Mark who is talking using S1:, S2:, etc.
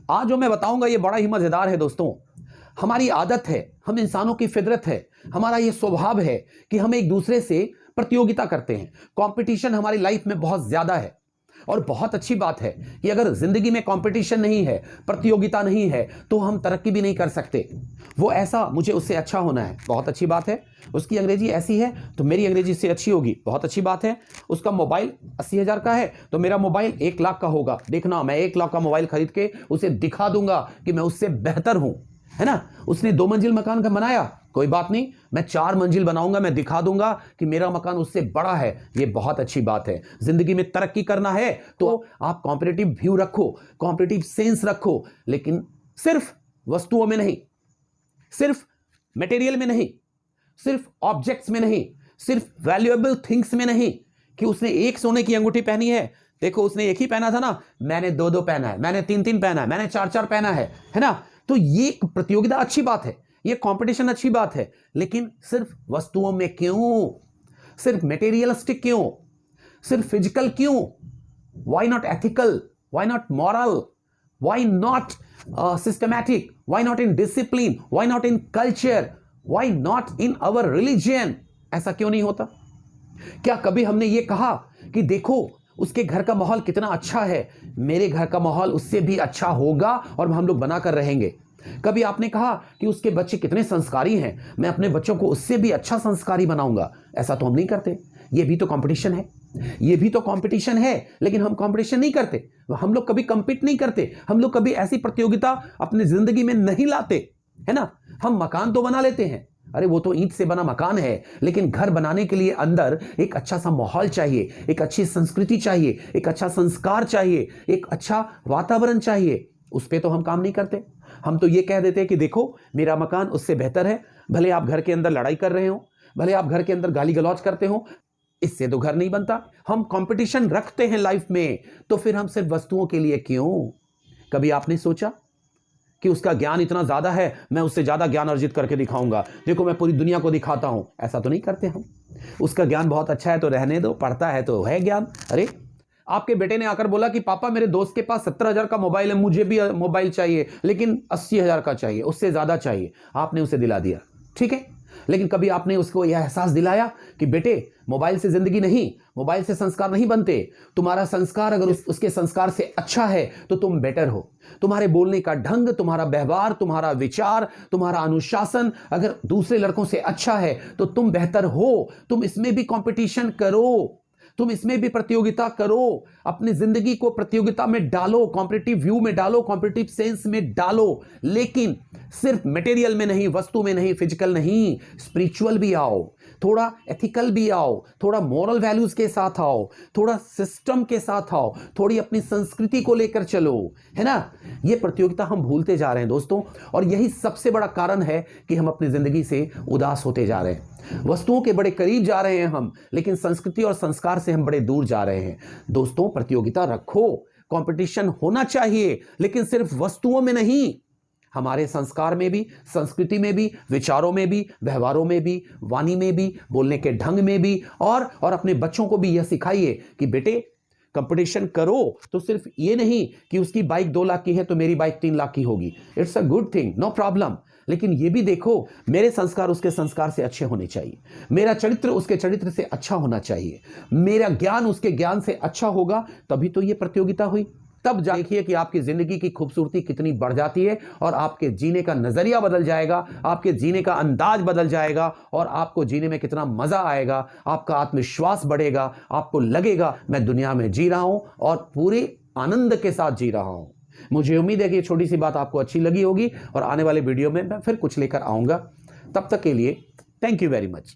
S1: आज जो मैं बताऊंगा ये बड़ा ही मजेदार है दोस्तों। हमारी आदत है, हम इंसानों की फितरत है, हमारा ये स्वभाव है कि हम एक दूसरे से प्रतियोगिता करते हैं। कंपटीशन हमारी लाइफ में बहुत ज्यादा है और बहुत अच्छी बात है कि अगर जिंदगी में कंपटीशन नहीं है, प्रतियोगिता नहीं है, तो हम तरक्की भी नहीं कर सकते। वो ऐसा, मुझे उससे अच्छा होना है, बहुत अच्छी बात है। उसकी अंग्रेजी ऐसी है तो मेरी अंग्रेजी से अच्छी होगी, बहुत अच्छी बात है। उसका मोबाइल 80,000 का है तो मेरा मोबाइल 1 लाख का होगा। देखना, मैं 1 लाख का मोबाइल खरीद के उसे दिखा दूंगा कि मैं उससे बेहतर हूं, है ना। उसने 2 मंजिल मकान का बनाया, कोई बात नहीं, मैं 4 मंजिल बनाऊंगा, मैं दिखा दूंगा कि मेरा मकान उससे बड़ा है। ये बहुत अच्छी बात है। जिंदगी में तरक्की करना है तो आप कॉम्पिटिटिव व्यू रखो, कॉम्पिटिटिव सेंस रखो, लेकिन सिर्फ वस्तुओं में नहीं, सिर्फ मटेरियल में नहीं, सिर्फ ऑब्जेक्ट्स में नहीं, सिर्फ वैल्यूएबल थिंग्स में नहीं कि उसने एक सोने की अंगूठी पहनी है, देखो उसने एक ही पहना था ना, मैंने 2-2 पहना है, मैंने 3-3 पहना है, मैंने 4-4 पहना है ना। तो ये प्रतियोगिता अच्छी बात है, ये कंपटीशन अच्छी बात है, लेकिन सिर्फ वस्तुओं में क्यों, सिर्फ मटेरियलिस्टिक क्यों, सिर्फ फिजिकल क्यों? Why not ethical, why not moral, why not systematic, why not in discipline, why not in culture, why not in our religion? ऐसा क्यों नहीं होता? क्या कभी हमने ये कहा कि देखो उसके घर का माहौल कितना अच्छा है, मेरे घर का माहौल उससे भी अच्छा होगा और हम लोग बनाकर रहेंगे? कभी आपने कहा कि उसके बच्चे कितने संस्कारी हैं, मैं अपने बच्चों को उससे भी अच्छा संस्कारी बनाऊंगा? ऐसा तो हम नहीं करते। ये भी तो कंपटीशन है, ये भी तो कंपटीशन है, लेकिन हम कंपटीशन नहीं करते, हम लोग कभी कंपीट नहीं करते, हम लोग कभी ऐसी प्रतियोगिता अपनी जिंदगी में नहीं लाते, है ना। हम मकान तो बना लेते हैं, अरे वो तो ईंट से बना मकान है, लेकिन घर बनाने के लिए अंदर एक अच्छा सा माहौल चाहिए, एक अच्छी संस्कृति चाहिए, एक अच्छा संस्कार चाहिए, एक अच्छा वातावरण चाहिए। उस पे तो हम काम नहीं करते। हम तो ये कह देते हैं कि देखो मेरा मकान उससे बेहतर है। भले आप घर के अंदर लड़ाई कर रहे हो, भले आप घर के अंदर गाली गलौज करते हो, इससे तो घर नहीं बनता। हम कंपटीशन रखते हैं लाइफ में, तो फिर हम सिर्फ वस्तुओं के लिए क्यों? कभी आपने सोचा कि उसका ज्ञान इतना ज्यादा है, मैं उससे ज्यादा ज्ञान अर्जित करके दिखाऊंगा, देखो मैं पूरी दुनिया को दिखाता हूं? ऐसा तो नहीं करते हम। उसका ज्ञान बहुत अच्छा है तो रहने दो, पढ़ता है तो है ज्ञान। अरे आपके बेटे ने आकर बोला कि पापा मेरे दोस्त के पास 70,000 का मोबाइल है, मुझे भी मोबाइल चाहिए, लेकिन 80,000 का चाहिए, उससे ज्यादा चाहिए। आपने उसे दिला दिया, ठीक है, लेकिन कभी आपने उसको यह एहसास दिलाया कि बेटे मोबाइल से जिंदगी नहीं, मोबाइल से संस्कार नहीं बनते। तुम्हारा संस्कार अगर उसके संस्कार से अच्छा है तो तुम बेटर हो। तुम्हारे बोलने का ढंग, तुम्हारा व्यवहार, तुम्हारा विचार, तुम्हारा अनुशासन अगर दूसरे लड़कों से अच्छा है तो तुम बेहतर हो। तुम इसमें भी कंपटीशन करो, तुम इसमें भी प्रतियोगिता करो, अपनी जिंदगी को प्रतियोगिता में डालो, कॉम्पिटिटिव व्यू में डालो, कॉम्पिटिटिव सेंस में डालो, लेकिन सिर्फ मटेरियल में नहीं, वस्तु में नहीं, फिजिकल नहीं, स्पिरिचुअल भी आओ, थोड़ा एथिकल भी आओ, थोड़ा मॉरल वैल्यूज के साथ आओ, थोड़ा सिस्टम के साथ आओ, थोड़ी अपनी संस्कृति को लेकर चलो, है ना। ये प्रतियोगिता हम भूलते जा रहे हैं दोस्तों, और यही सबसे बड़ा कारण है कि हम अपनी जिंदगी से उदास होते जा रहे हैं। वस्तुओं के बड़े करीब जा रहे हैं हम, लेकिन संस्कृति और संस्कार से हम बड़े दूर जा रहे हैं। दोस्तों प्रतियोगिता रखो, कंपटीशन होना चाहिए, लेकिन सिर्फ वस्तुओं में नहीं, हमारे संस्कार में भी, संस्कृति में भी, विचारों में भी, व्यवहारों में भी, वाणी में भी, बोलने के ढंग में भी, और अपने बच्चों को भी यह सिखाइए कि बेटे कंपटीशन करो तो सिर्फ ये नहीं कि उसकी बाइक 2 लाख की है तो मेरी बाइक 3 लाख की होगी। It's a good thing, no problem, लेकिन ये भी देखो मेरे संस्कार उसके संस्कार से अच्छे होने चाहिए, मेरा चरित्र उसके चरित्र से अच्छा होना चाहिए, मेरा ज्ञान उसके ज्ञान से अच्छा होगा, तभी तो ये प्रतियोगिता हुई। तब देखिए कि आपकी जिंदगी की खूबसूरती कितनी बढ़ जाती है और आपके जीने का नजरिया बदल जाएगा, आपके जीने का अंदाज बदल जाएगा और आपको जीने में कितना मजा आएगा, आपका आत्मविश्वास बढ़ेगा, आपको लगेगा मैं दुनिया में जी रहा हूं और पूरे आनंद के साथ जी रहा हूं। मुझे उम्मीद है कि ये छोटी सी बात आपको अच्छी लगी होगी और आने वाले वीडियो में मैं फिर कुछ लेकर आऊंगा। तब तक के लिए थैंक यू वेरी मच।